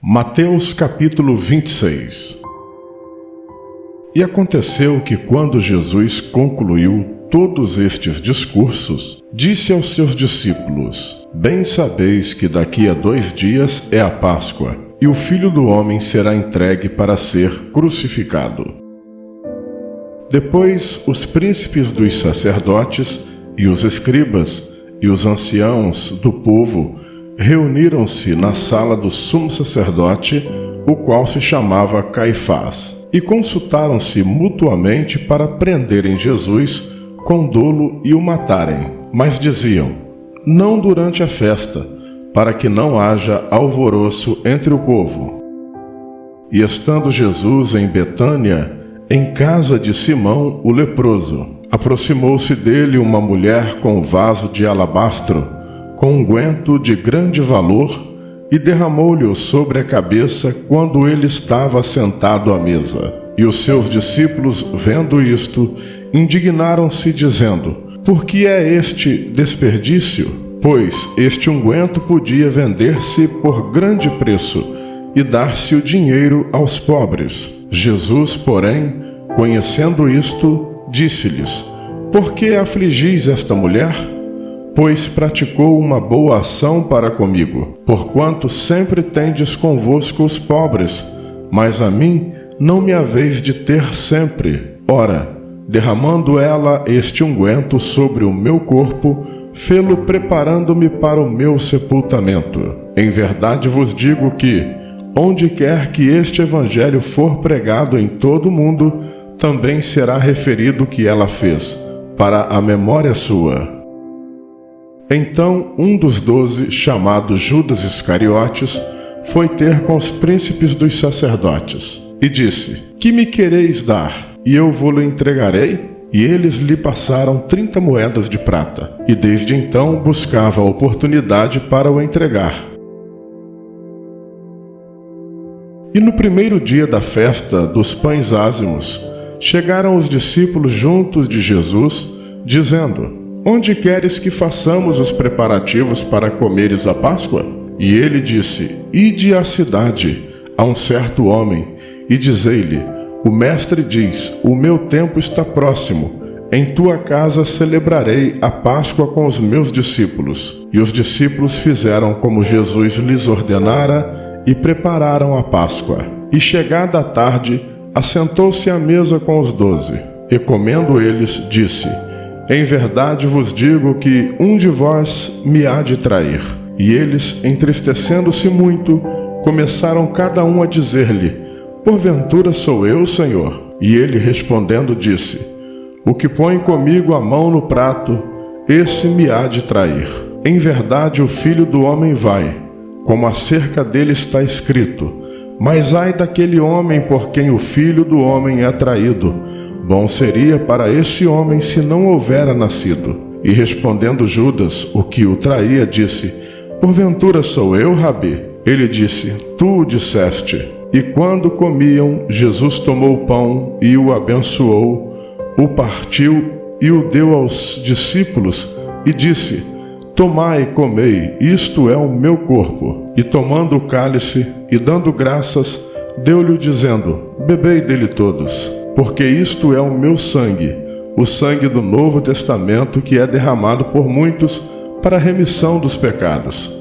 Mateus capítulo 26. E aconteceu que quando Jesus concluiu todos estes discursos, disse aos seus discípulos: Bem sabeis que daqui a 2 dias é a Páscoa, e o Filho do Homem será entregue para ser crucificado. Depois os príncipes dos sacerdotes e os escribas e os anciãos do povo reuniram-se na sala do sumo sacerdote, o qual se chamava Caifás, e consultaram-se mutuamente para prenderem Jesus com dolo e o matarem. Mas diziam: não durante a festa, para que não haja alvoroço entre o povo. E estando Jesus em Betânia, em casa de Simão o leproso, aproximou-se dele uma mulher com um vaso de alabastro, com unguento de grande valor, e derramou-lhe sobre a cabeça quando ele estava sentado à mesa. E os seus discípulos, vendo isto, indignaram-se, dizendo: por que é este desperdício? Pois este unguento podia vender-se por grande preço e dar-se o dinheiro aos pobres. Jesus, porém, conhecendo isto, disse-lhes: por que afligis esta mulher? Pois praticou uma boa ação para comigo, porquanto sempre tendes convosco os pobres, mas a mim não me haveis de ter sempre. Ora, derramando ela este unguento sobre o meu corpo, fê-lo preparando-me para o meu sepultamento. Em verdade vos digo que, onde quer que este evangelho for pregado em todo o mundo, também será referido o que ela fez, para a memória sua. Então um dos 12, chamado Judas Iscariotes, foi ter com os príncipes dos sacerdotes, e disse: que me quereis dar, e eu vou-lo entregarei? E eles lhe passaram 30 moedas de prata, e desde então buscava a oportunidade para o entregar. E no primeiro dia da festa dos pães ázimos, chegaram os discípulos juntos de Jesus, dizendo: onde queres que façamos os preparativos para comeres a Páscoa? E ele disse: ide à cidade, a um certo homem, e dizei-lhe: o mestre diz, o meu tempo está próximo, em tua casa celebrarei a Páscoa com os meus discípulos. E os discípulos fizeram como Jesus lhes ordenara e prepararam a Páscoa. E chegada a tarde, assentou-se à mesa com os 12, e comendo eles, disse: em verdade vos digo que um de vós me há de trair. E eles, entristecendo-se muito, começaram cada um a dizer-lhe: porventura sou eu, Senhor? E ele respondendo disse: o que põe comigo a mão no prato, esse me há de trair. Em verdade o Filho do Homem vai, como acerca dele está escrito, mas ai daquele homem por quem o Filho do Homem é traído. Bom seria para esse homem se não houvera nascido. E respondendo Judas, o que o traía, disse: porventura sou eu, Rabi? Ele disse: tu o disseste. E quando comiam, Jesus tomou o pão e o abençoou, o partiu e o deu aos discípulos e disse: tomai e comei, isto é o meu corpo. E tomando o cálice e dando graças, deu-lhe dizendo: bebei dele todos, porque isto é o meu sangue, o sangue do Novo Testamento, que é derramado por muitos para a remissão dos pecados.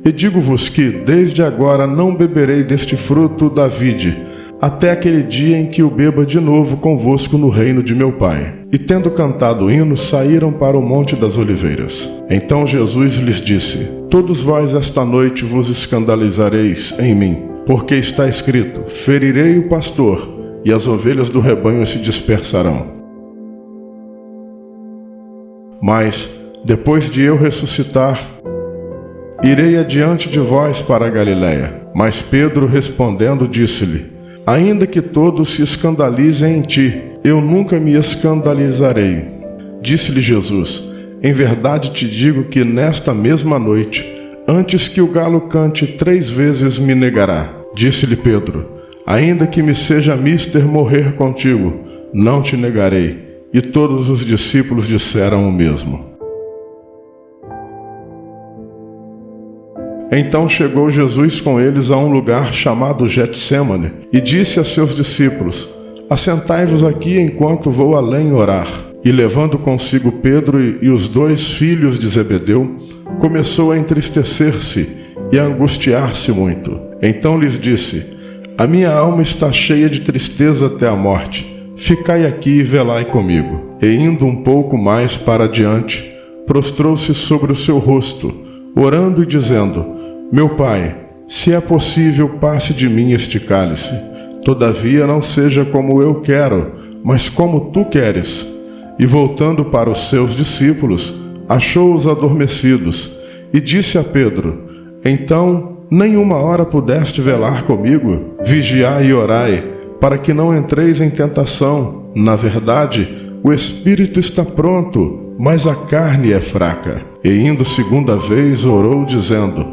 E digo-vos que, desde agora, não beberei deste fruto da vide, até aquele dia em que o beba de novo convosco no reino de meu Pai. E tendo cantado hinos, saíram para o Monte das Oliveiras. Então Jesus lhes disse: todos vós esta noite vos escandalizareis em mim, porque está escrito: ferirei o pastor, e as ovelhas do rebanho se dispersarão. Mas, depois de eu ressuscitar, irei adiante de vós para a Galiléia. Mas Pedro respondendo disse-lhe: ainda que todos se escandalizem em ti, eu nunca me escandalizarei. Disse-lhe Jesus: em verdade te digo que nesta mesma noite, antes que o galo cante 3 vezes me negará. Disse-lhe Pedro: ainda que me seja mister morrer contigo, não te negarei. E todos os discípulos disseram o mesmo. Então chegou Jesus com eles a um lugar chamado Getsêmane e disse a seus discípulos: assentai-vos aqui enquanto vou além orar. E levando consigo Pedro e os 2 filhos de Zebedeu, começou a entristecer-se e a angustiar-se muito. Então lhes disse: a minha alma está cheia de tristeza até a morte. Ficai aqui e velai comigo. E indo um pouco mais para adiante, prostrou-se sobre o seu rosto, orando e dizendo: meu Pai, se é possível, passe de mim este cálice. Todavia não seja como eu quero, mas como tu queres. E voltando para os seus discípulos, achou-os adormecidos, e disse a Pedro: então, nem uma hora pudeste velar comigo? Vigiai e orai, para que não entreis em tentação. Na verdade, o espírito está pronto, mas a carne é fraca. E indo segunda vez, orou, dizendo: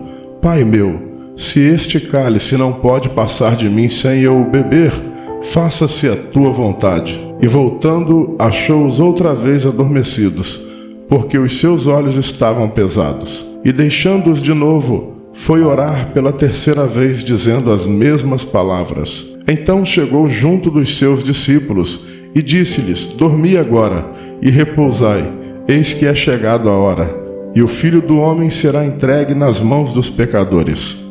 Pai meu, se este cálice não pode passar de mim sem eu o beber, faça-se a tua vontade. E voltando, achou-os outra vez adormecidos, porque os seus olhos estavam pesados. E deixando-os de novo, foi orar pela 3ª vez, dizendo as mesmas palavras. Então chegou junto dos seus discípulos e disse-lhes: dormi agora e repousai, eis que é chegado a hora, e o Filho do Homem será entregue nas mãos dos pecadores.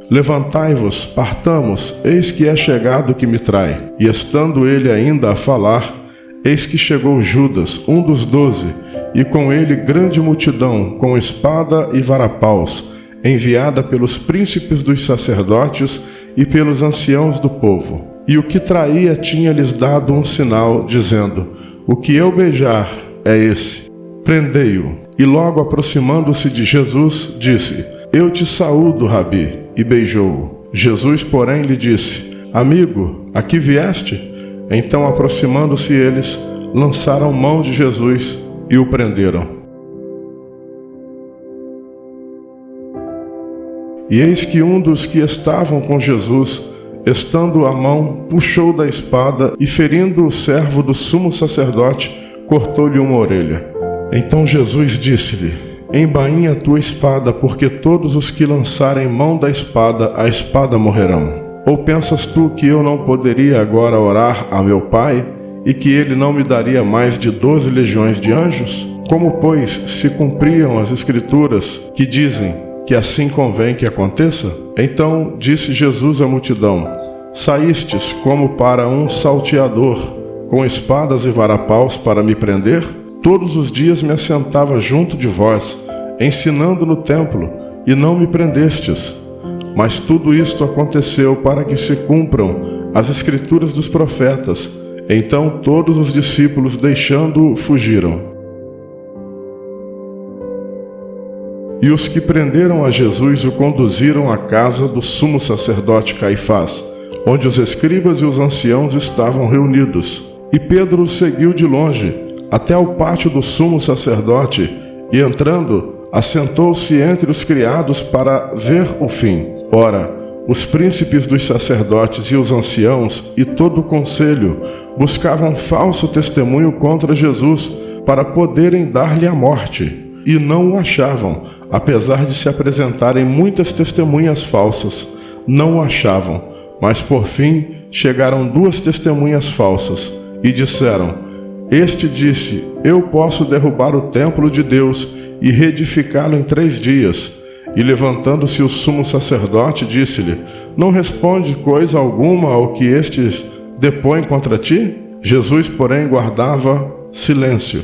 Levantai-vos, partamos, eis que é chegado o que me trai. E estando ele ainda a falar, eis que chegou Judas, um dos 12, e com ele grande multidão, com espada e varapaus, enviada pelos príncipes dos sacerdotes e pelos anciãos do povo. E o que traía tinha-lhes dado um sinal, dizendo: o que eu beijar é esse, prendei-o. E logo aproximando-se de Jesus, disse: eu te saúdo, Rabi, e beijou-o. Jesus, porém, lhe disse: amigo, aqui vieste? Então, aproximando-se eles, lançaram mão de Jesus e o prenderam. E eis que um dos que estavam com Jesus, estando à mão, puxou da espada e, ferindo o servo do sumo sacerdote, cortou-lhe uma orelha. Então Jesus disse-lhe: embainha a tua espada, porque todos os que lançarem mão da espada, a espada morrerão. Ou pensas tu que eu não poderia agora orar a meu Pai, e que ele não me daria mais de 12 legiões de anjos? Como, pois, se cumpriam as Escrituras que dizem que assim convém que aconteça? Então disse Jesus à multidão: saístes como para um salteador, com espadas e varapaus para me prender? Todos os dias me assentava junto de vós, ensinando no templo, e não me prendestes. Mas tudo isto aconteceu para que se cumpram as Escrituras dos profetas. Então todos os discípulos, deixando-o, fugiram. E os que prenderam a Jesus o conduziram à casa do sumo sacerdote Caifás, onde os escribas e os anciãos estavam reunidos. E Pedro o seguiu de longe, até ao pátio do sumo sacerdote, e entrando, assentou-se entre os criados para ver o fim. Ora, os príncipes dos sacerdotes e os anciãos e todo o conselho buscavam falso testemunho contra Jesus para poderem dar-lhe a morte, e não o achavam, apesar de se apresentarem muitas testemunhas falsas. Não o achavam, mas por fim chegaram 2 testemunhas falsas, e disseram: este disse: eu posso derrubar o templo de Deus e reedificá-lo em 3 dias. E levantando-se o sumo sacerdote, disse-lhe: não responde coisa alguma ao que estes depõem contra ti? Jesus, porém, guardava silêncio.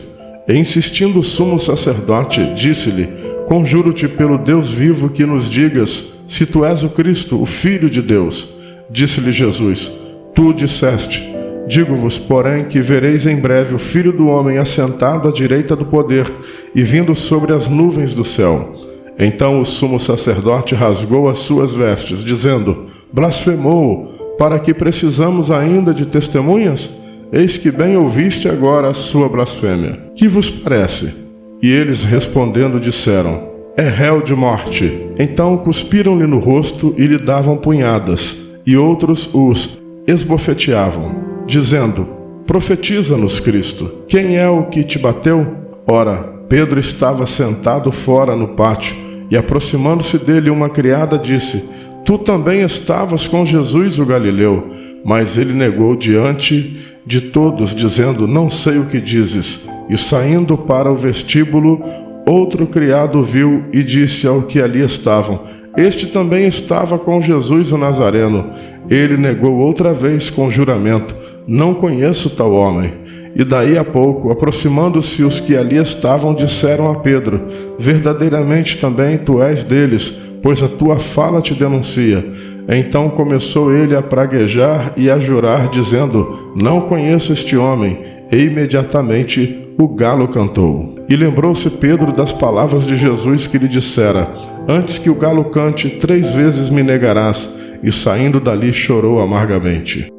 E insistindo o sumo sacerdote, disse-lhe: conjuro-te pelo Deus vivo que nos digas se tu és o Cristo, o Filho de Deus. Disse-lhe Jesus: tu disseste. Digo-vos, porém, que vereis em breve o Filho do Homem assentado à direita do poder e vindo sobre as nuvens do céu. Então o sumo sacerdote rasgou as suas vestes, dizendo: blasfemou, para que precisamos ainda de testemunhas? Eis que bem ouviste agora a sua blasfêmia. Que vos parece? E eles respondendo disseram: é réu de morte. Então cuspiram-lhe no rosto e lhe davam punhadas, e outros os esbofeteavam, dizendo: profetiza-nos, Cristo, quem é o que te bateu? Ora, Pedro estava sentado fora no pátio, e aproximando-se dele uma criada disse: Tu também estavas com Jesus o Galileu. Mas ele negou diante de todos, dizendo: Não sei o que dizes. E saindo para o vestíbulo, outro criado viu e disse ao que ali estavam: Este também estava com Jesus o Nazareno. Ele negou outra vez com juramento: Não conheço tal homem. E daí a pouco, aproximando-se os que ali estavam, disseram a Pedro: Verdadeiramente também tu és deles, pois a tua fala te denuncia. Então começou ele a praguejar e a jurar, dizendo: Não conheço este homem. E imediatamente o galo cantou. E lembrou-se Pedro das palavras de Jesus que lhe dissera: Antes que o galo cante, 3 vezes me negarás. E saindo dali chorou amargamente.